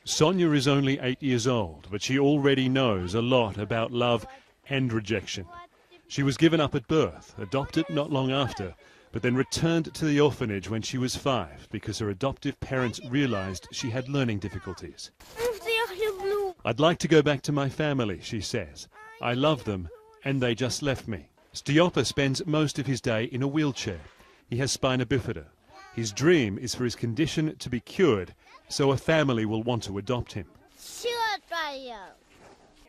Sonia is only 8 years old, but she already knows a lot about love and rejection. She was given up at birth, adopted not long after, but then returned to the orphanage when she was 5 because her adoptive parents realized she had learning difficulties. "I'd like to go back to my family," she says. "I love them and they just left me." Stiopa spends most of his day in a wheelchair. He has spina bifida. His dream is for his condition to be cured, so a family will want to adopt him.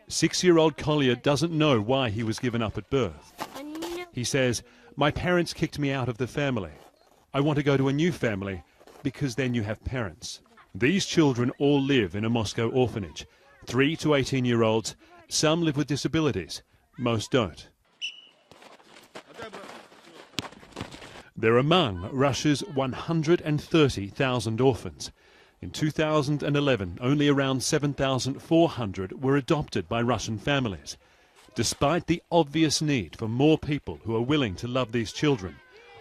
6-year-old Collier doesn't know why he was given up at birth. He says, "My parents kicked me out of the family. I want to go to a new family because then you have parents." These children all live in a Moscow orphanage. 3 to 18-year-olds. Some live with disabilities. Most don't. They're among Russia's 130,000 orphans. In 2011, only around 7,400 were adopted by Russian families. Despite the obvious need for more people who are willing to love these children,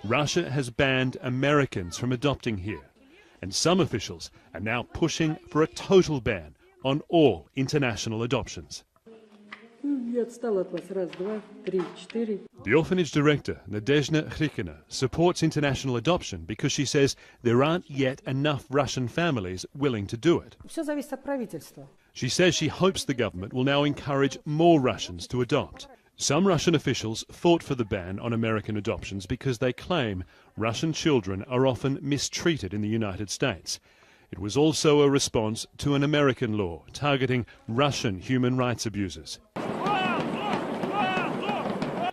Russia has banned Americans from adopting here. And some officials are now pushing for a total ban on all international adoptions. The orphanage director, Nadezhda Hrikina, supports international adoption because she says there aren't yet enough Russian families willing to do it. She says she hopes the government will now encourage more Russians to adopt. Some Russian officials fought for the ban on American adoptions because they claim Russian children are often mistreated in the United States. It was also a response to an American law targeting Russian human rights abusers.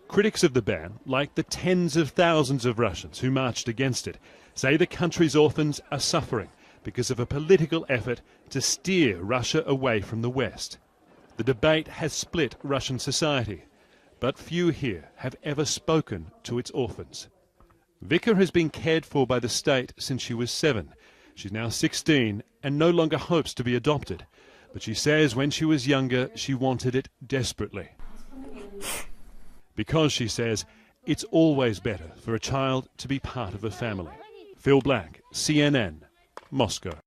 Critics of the ban, like the tens of thousands of Russians who marched against it, say the country's orphans are suffering because of a political effort to steer Russia away from the West. The debate has split Russian society, but few here have ever spoken to its orphans. Vika has been cared for by the state since she was 7. She's now 16 and no longer hopes to be adopted, but she says when she was younger she wanted it desperately. Because, she says, it's always better for a child to be part of a family. Phil Black, CNN, Moscow.